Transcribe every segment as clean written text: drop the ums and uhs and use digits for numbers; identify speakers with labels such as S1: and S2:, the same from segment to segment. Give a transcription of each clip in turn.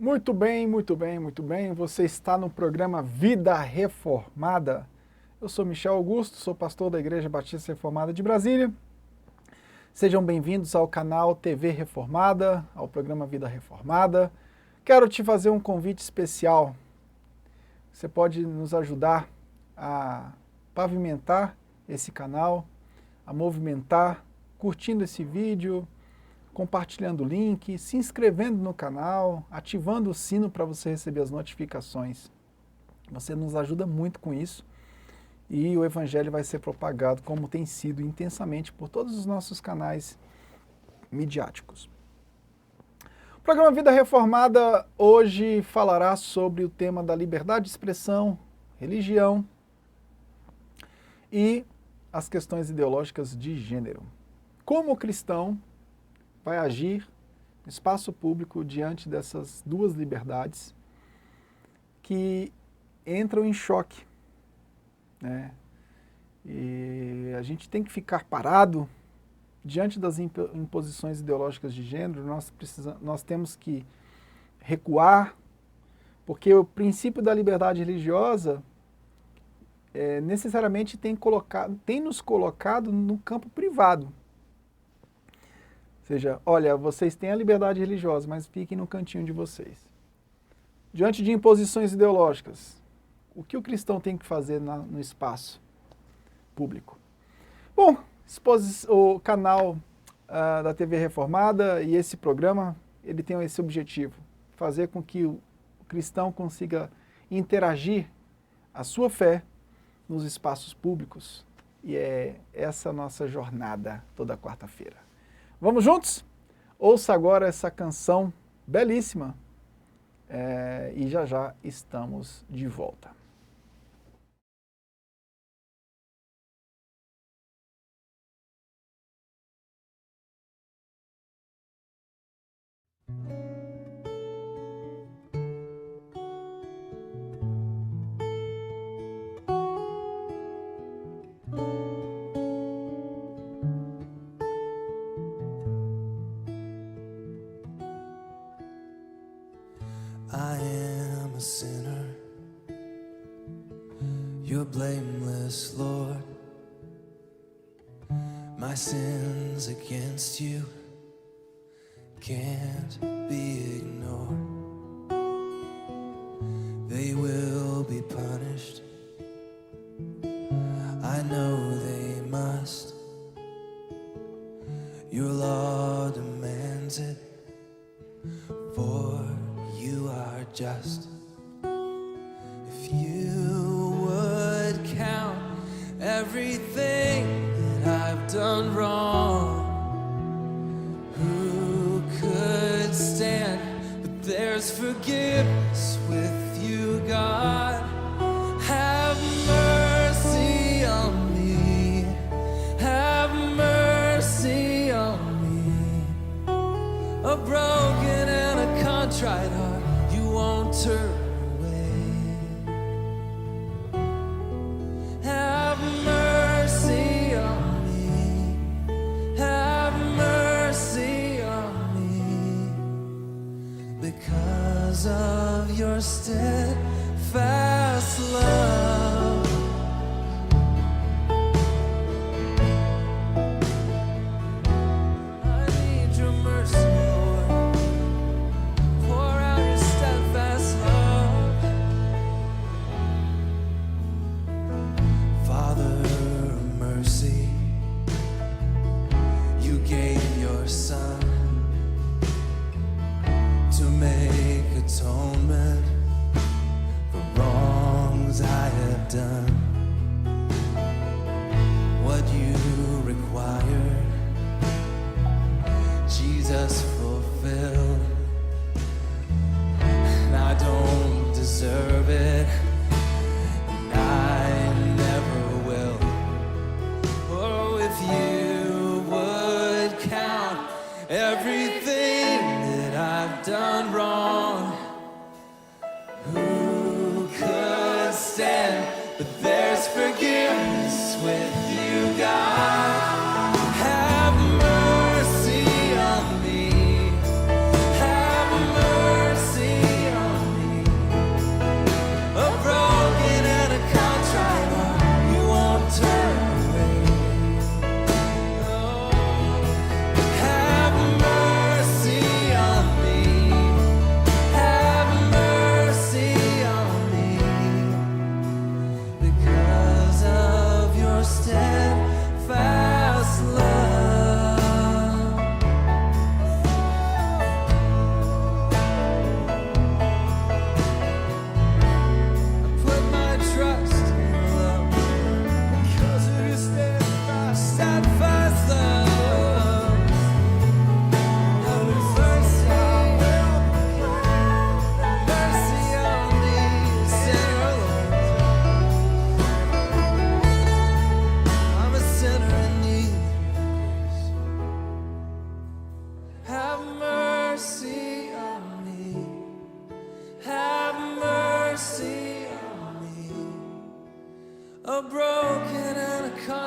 S1: Muito bem, muito bem, muito bem. Você está no programa Vida Reformada. Eu sou Michel Augusto, sou pastor da Igreja Batista Reformada de Brasília. Sejam bem-vindos ao canal TV Reformada, ao programa Vida Reformada. Quero te fazer um convite especial. Você pode nos ajudar a pavimentar esse canal, a movimentar, curtindo esse vídeo, compartilhando o link, se inscrevendo no canal, ativando o sino para você receber as notificações. Você nos ajuda muito com isso e o Evangelho vai ser propagado como tem sido intensamente por todos os nossos canais midiáticos. O programa Vida Reformada hoje falará sobre o tema da liberdade de expressão, religião e as questões ideológicas de gênero. Como o cristão vai agir no espaço público diante dessas duas liberdades que entram em choque, né? E a gente tem que ficar parado diante das imposições ideológicas de gênero. Nós temos que recuar, porque o princípio da liberdade religiosa necessariamente tem nos colocado no campo privado. Ou seja, olha, vocês têm a liberdade religiosa, mas fiquem no cantinho de vocês. Diante de imposições ideológicas, o que o cristão tem que fazer no espaço público? Bom, o canal da TV Reformada e esse programa, ele tem esse objetivo, fazer com que o cristão consiga interagir a sua fé nos espaços públicos. E é essa a nossa jornada toda quarta-feira. Vamos juntos? Ouça agora essa canção belíssima e já já estamos de volta.
S2: I am a sinner, you're blameless, Lord. My sins against you can't be ignored. They will be punished, I know they must. Your law demands it, for you are just. If you would count everything that I've done wrong, who could stand? But there's forgiveness with you, God. Have mercy on me, have mercy on me. A broken and a contrite heart you won't turn away. Have mercy on me, have mercy on me. Because of your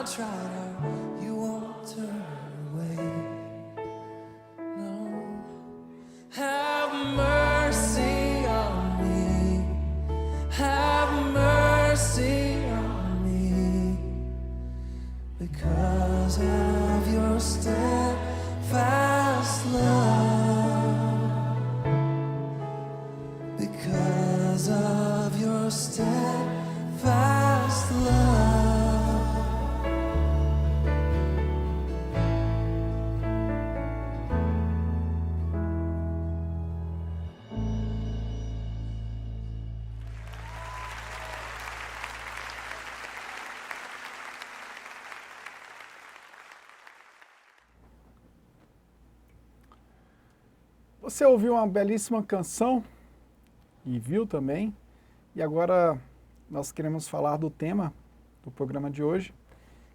S2: I've tried how you won't turn away. No, have mercy on me. Have mercy on me. Because of your steadfast love. Because of your steadfast love.
S1: Você ouviu uma belíssima canção e viu também, e agora nós queremos falar do tema do programa de hoje,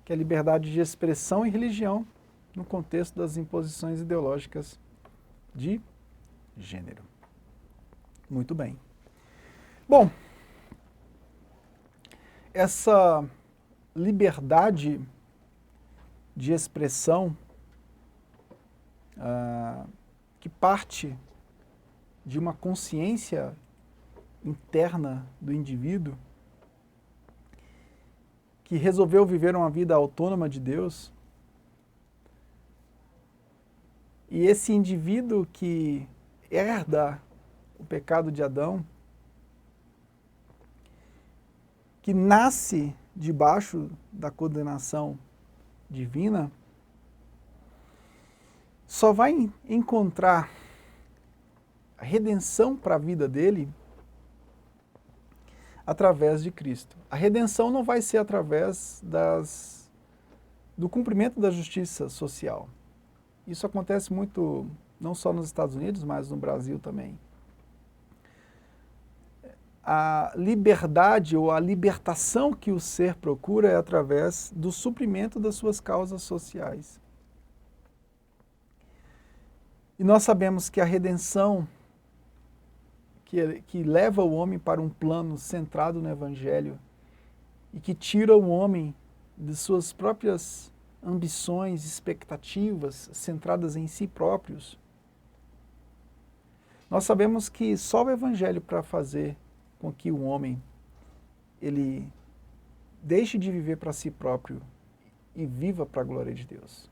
S1: que é liberdade de expressão e religião no contexto das imposições ideológicas de gênero. Muito bem. Bom, essa liberdade de expressão que parte de uma consciência interna do indivíduo que resolveu viver uma vida autônoma de Deus, e esse indivíduo que herda o pecado de Adão, que nasce debaixo da condenação divina, só vai encontrar a redenção para a vida dele através de Cristo. A redenção não vai ser através do cumprimento da justiça social. Isso acontece muito, não só nos Estados Unidos, mas no Brasil também. A liberdade ou a libertação que o ser procura é através do suprimento das suas causas sociais. E nós sabemos que a redenção que leva o homem para um plano centrado no Evangelho e que tira o homem de suas próprias ambições, expectativas centradas em si próprios, nós sabemos que só o Evangelho para fazer com que o homem ele deixe de viver para si próprio e viva para a glória de Deus.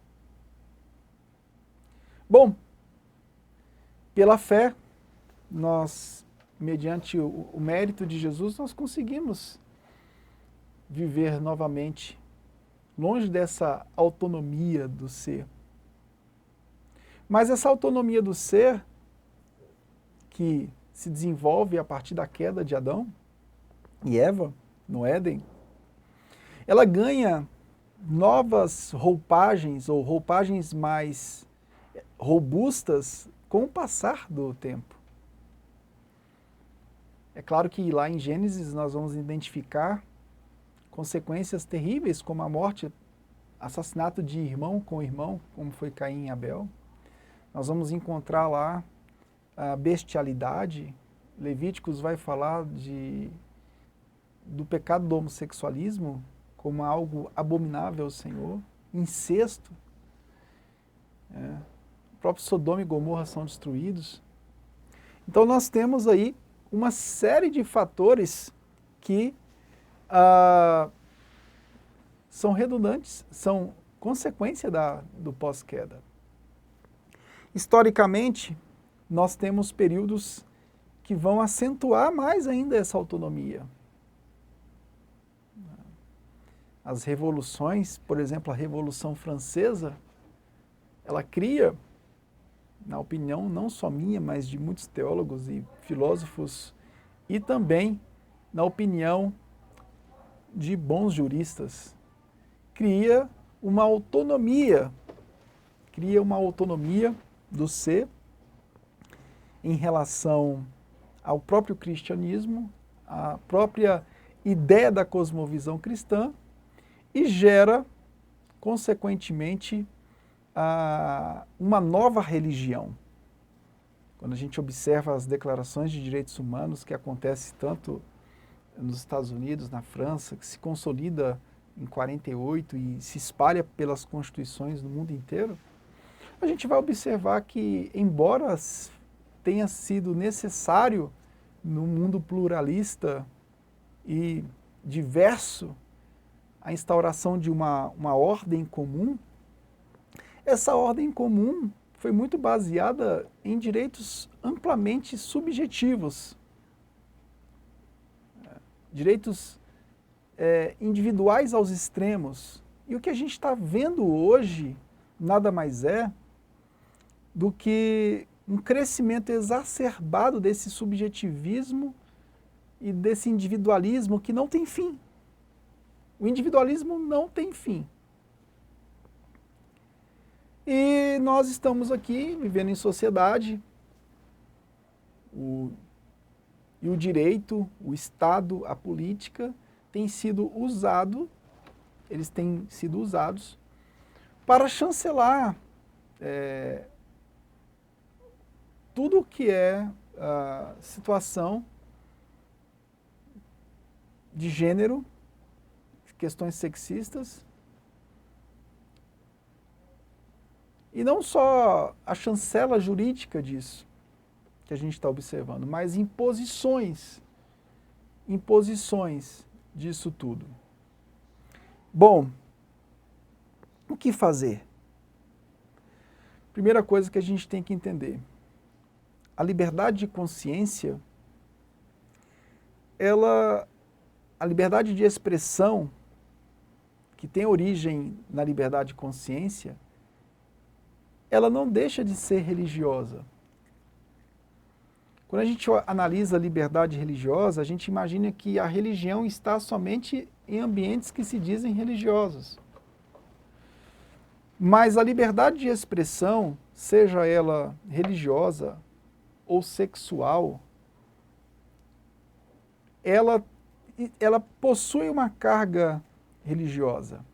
S1: Bom, pela fé, nós, mediante o mérito de Jesus, nós conseguimos viver novamente longe dessa autonomia do ser. Mas essa autonomia do ser, que se desenvolve a partir da queda de Adão e Eva, no Éden, ela ganha novas roupagens, ou roupagens mais robustas, com o passar do tempo. É claro que lá em Gênesis nós vamos identificar consequências terríveis, como a morte, assassinato de irmão com irmão, como foi Caim e Abel. Nós vamos encontrar lá a bestialidade. Levíticos vai falar do pecado do homossexualismo como algo abominável ao Senhor, incesto. O próprio Sodoma e Gomorra são destruídos. Então nós temos aí uma série de fatores que são redundantes, são consequência do pós-queda. Historicamente, nós temos períodos que vão acentuar mais ainda essa autonomia. As revoluções, por exemplo, a Revolução Francesa, ela cria, na opinião não só minha, mas de muitos teólogos e filósofos, e também na opinião de bons juristas, cria uma autonomia do ser em relação ao próprio cristianismo, à própria ideia da cosmovisão cristã, e gera, consequentemente, uma nova religião. Quando a gente observa as declarações de direitos humanos que acontecem tanto nos Estados Unidos, na França, que se consolida em 48 e se espalha pelas constituições do mundo inteiro, a gente vai observar que, embora tenha sido necessário no mundo pluralista e diverso a instauração de uma ordem comum, essa ordem comum foi muito baseada em direitos amplamente subjetivos, direitos individuais aos extremos. E o que a gente está vendo hoje nada mais é do que um crescimento exacerbado desse subjetivismo e desse individualismo que não tem fim. O individualismo não tem fim. E nós estamos aqui vivendo em sociedade, e o direito, o Estado, a política tem sido usado, eles têm sido usados para chancelar tudo o que é a situação de gênero, questões sexistas, e não só a chancela jurídica disso que a gente está observando, mas imposições disso tudo. Bom, o que fazer? Primeira coisa que a gente tem que entender, a liberdade de consciência, a liberdade de expressão, que tem origem na liberdade de consciência, ela não deixa de ser religiosa. Quando a gente analisa a liberdade religiosa, a gente imagina que a religião está somente em ambientes que se dizem religiosos. Mas a liberdade de expressão, seja ela religiosa ou sexual, ela possui uma carga religiosa.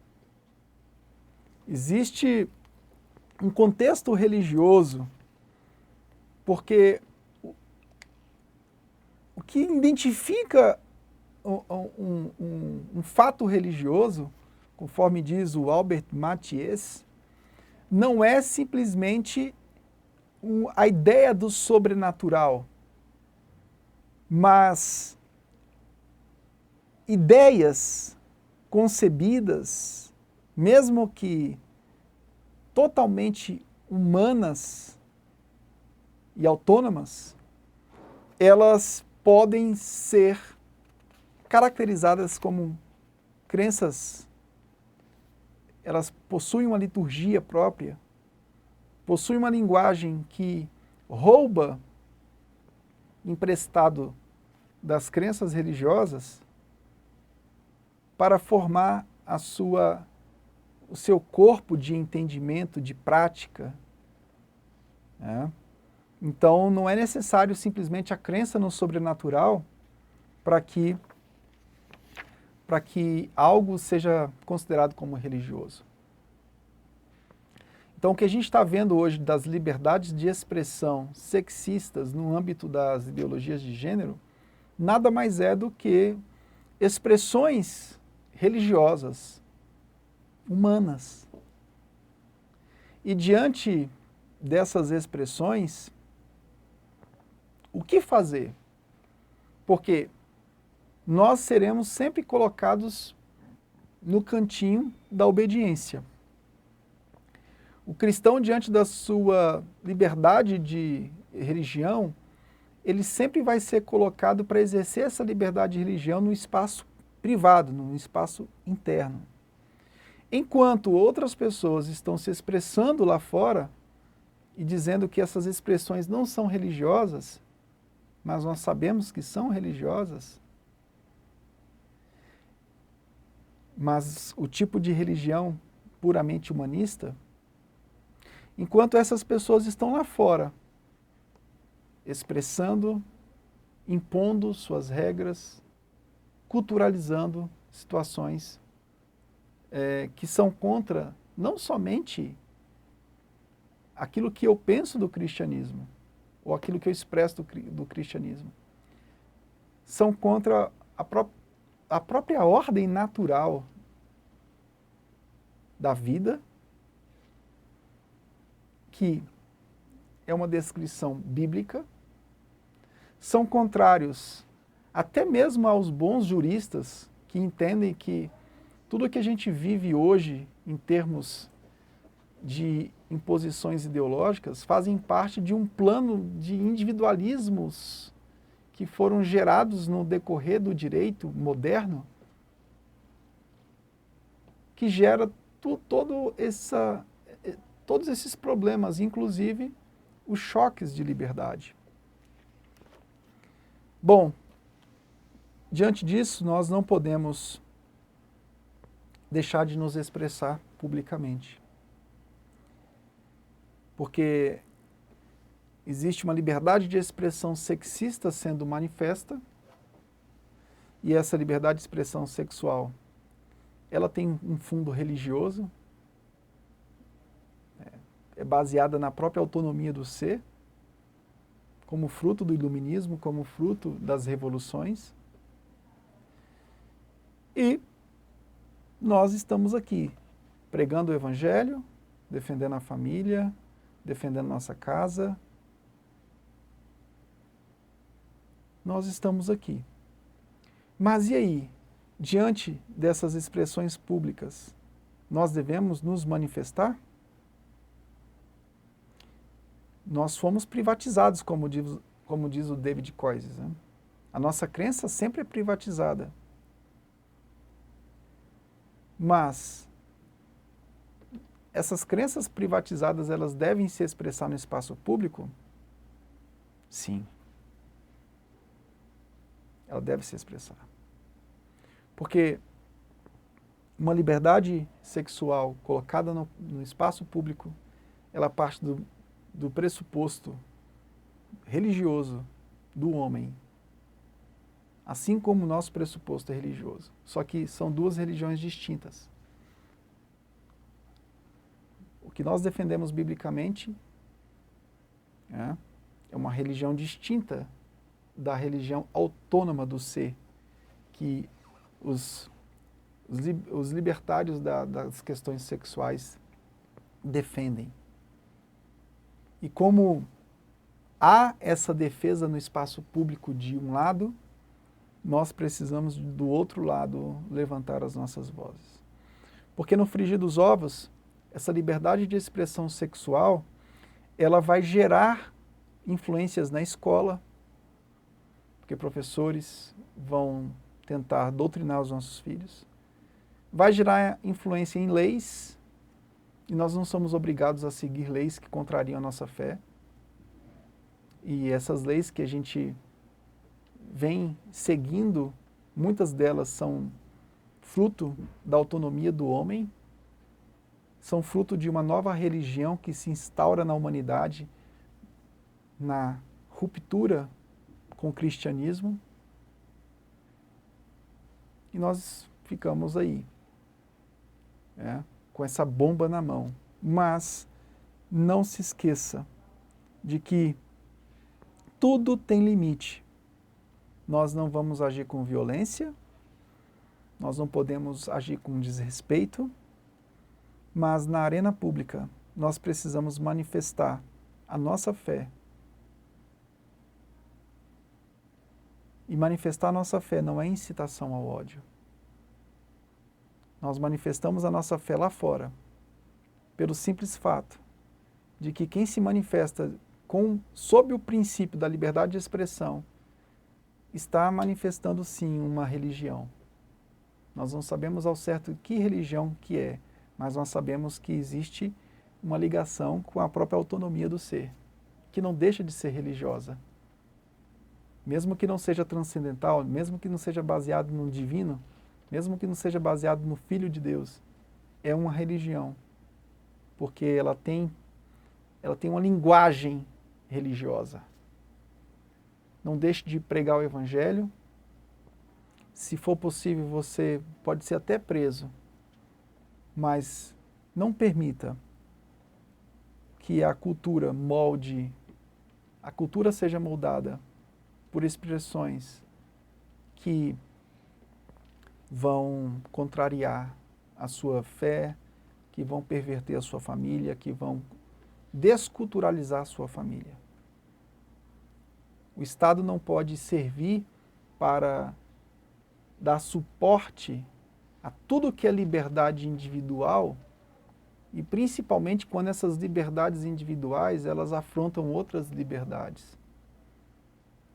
S1: Existe um contexto religioso, porque o que identifica um fato religioso, conforme diz o Albert Mathies, não é simplesmente a ideia do sobrenatural, mas ideias concebidas, mesmo que totalmente humanas e autônomas, elas podem ser caracterizadas como crenças. Elas possuem uma liturgia própria, possuem uma linguagem que rouba emprestado das crenças religiosas para formar o seu corpo de entendimento, de prática. Então, não é necessário simplesmente a crença no sobrenatural para que algo seja considerado como religioso. Então, o que a gente está vendo hoje das liberdades de expressão sexistas no âmbito das ideologias de gênero, nada mais é do que expressões religiosas, humanas. E diante dessas expressões, o que fazer? Porque nós seremos sempre colocados no cantinho da obediência. O cristão, diante da sua liberdade de religião, ele sempre vai ser colocado para exercer essa liberdade de religião no espaço privado, no espaço interno. Enquanto outras pessoas estão se expressando lá fora e dizendo que essas expressões não são religiosas, mas nós sabemos que são religiosas, mas o tipo de religião puramente humanista, enquanto essas pessoas estão lá fora, expressando, impondo suas regras, culturalizando situações que são contra não somente aquilo que eu penso do cristianismo, ou aquilo que eu expresso do cristianismo, são contra a própria ordem natural da vida, que é uma descrição bíblica, são contrários até mesmo aos bons juristas que entendem que tudo que a gente vive hoje em termos de imposições ideológicas fazem parte de um plano de individualismos que foram gerados no decorrer do direito moderno, que gera todos esses problemas, inclusive os choques de liberdade. Bom, diante disso, nós não podemos deixar de nos expressar publicamente. Porque existe uma liberdade de expressão sexista sendo manifesta, e essa liberdade de expressão sexual, ela tem um fundo religioso, é baseada na própria autonomia do ser, como fruto do iluminismo, como fruto das revoluções. E nós estamos aqui, pregando o Evangelho, defendendo a família, defendendo nossa casa. Nós estamos aqui. Mas e aí? Diante dessas expressões públicas, nós devemos nos manifestar? Nós fomos privatizados, como diz o David Koyes, né? A nossa crença sempre é privatizada. Mas essas crenças privatizadas, elas devem se expressar no espaço público? Sim. Ela deve se expressar. Porque uma liberdade sexual colocada no espaço público, ela parte do pressuposto religioso do homem, assim como o nosso pressuposto é religioso. Só que são duas religiões distintas. O que nós defendemos biblicamente é uma religião distinta da religião autônoma do ser, que os libertários das questões sexuais defendem. E como há essa defesa no espaço público de um lado, nós precisamos do outro lado levantar as nossas vozes. Porque no frigir dos ovos, essa liberdade de expressão sexual, ela vai gerar influências na escola, porque professores vão tentar doutrinar os nossos filhos, vai gerar influência em leis, e nós não somos obrigados a seguir leis que contrariam a nossa fé. E essas leis que a gente vem seguindo, muitas delas são fruto da autonomia do homem, são fruto de uma nova religião que se instaura na humanidade, na ruptura com o cristianismo, e nós ficamos aí, com essa bomba na mão. Mas não se esqueça de que tudo tem limite. Nós não vamos agir com violência, nós não podemos agir com desrespeito, mas na arena pública nós precisamos manifestar a nossa fé. E manifestar a nossa fé não é incitação ao ódio. Nós manifestamos a nossa fé lá fora, pelo simples fato de que quem se manifesta sob o princípio da liberdade de expressão está manifestando sim uma religião. Nós não sabemos ao certo que religião que é, mas nós sabemos que existe uma ligação com a própria autonomia do ser, que não deixa de ser religiosa. Mesmo que não seja transcendental, mesmo que não seja baseado no divino, mesmo que não seja baseado no Filho de Deus, é uma religião, porque ela tem uma linguagem religiosa. Não deixe de pregar o Evangelho. Se for possível, você pode ser até preso, mas não permita que a cultura seja moldada por expressões que vão contrariar a sua fé, que vão perverter a sua família, que vão desculturalizar a sua família. O Estado não pode servir para dar suporte a tudo que é liberdade individual, e principalmente quando essas liberdades individuais elas afrontam outras liberdades.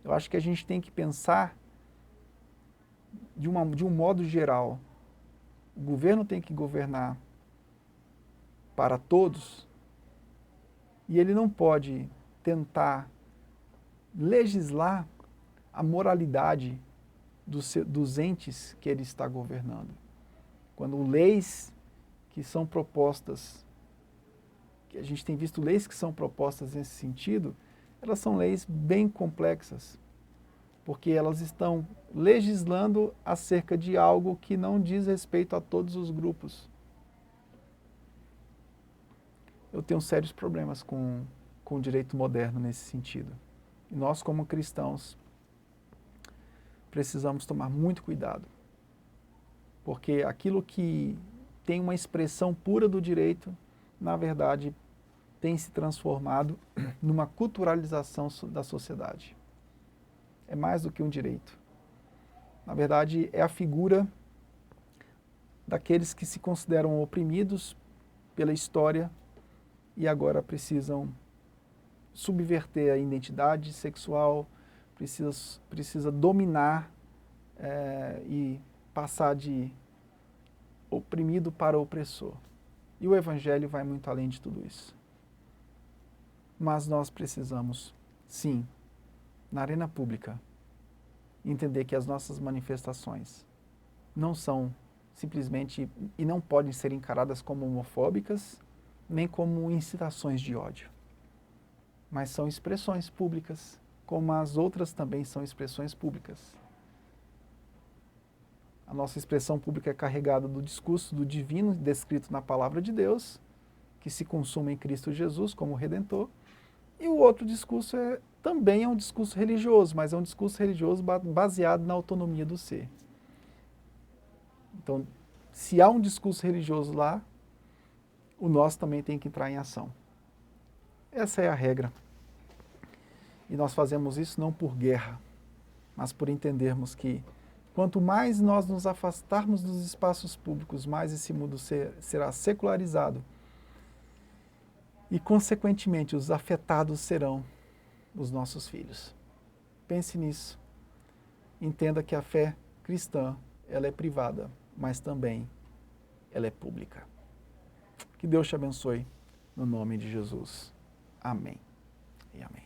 S1: Eu acho que a gente tem que pensar de um modo geral. O governo tem que governar para todos e ele não pode tentar legislar a moralidade dos entes que ele está governando. Quando leis que são propostas, que a gente tem visto leis que são propostas nesse sentido, elas são leis bem complexas, porque elas estão legislando acerca de algo que não diz respeito a todos os grupos. Eu tenho sérios problemas com o direito moderno nesse sentido. E nós, como cristãos, precisamos tomar muito cuidado, porque aquilo que tem uma expressão pura do direito, na verdade, tem se transformado numa culturalização da sociedade. É mais do que um direito. Na verdade, é a figura daqueles que se consideram oprimidos pela história e agora precisam subverter a identidade sexual, precisa dominar e passar de oprimido para opressor. E o Evangelho vai muito além de tudo isso. Mas nós precisamos, sim, na arena pública, entender que as nossas manifestações não são simplesmente e não podem ser encaradas como homofóbicas, nem como incitações de ódio. Mas são expressões públicas, como as outras também são expressões públicas. A nossa expressão pública é carregada do discurso do divino descrito na palavra de Deus, que se consuma em Cristo Jesus como Redentor, e o outro discurso também é um discurso religioso, mas é um discurso religioso baseado na autonomia do ser. Então, se há um discurso religioso lá, o nosso também tem que entrar em ação. Essa é a regra. E nós fazemos isso não por guerra, mas por entendermos que quanto mais nós nos afastarmos dos espaços públicos, mais esse mundo será secularizado. E, consequentemente, os afetados serão os nossos filhos. Pense nisso. Entenda que a fé cristã, ela é privada, mas também ela é pública. Que Deus te abençoe, no nome de Jesus. Amém e amém.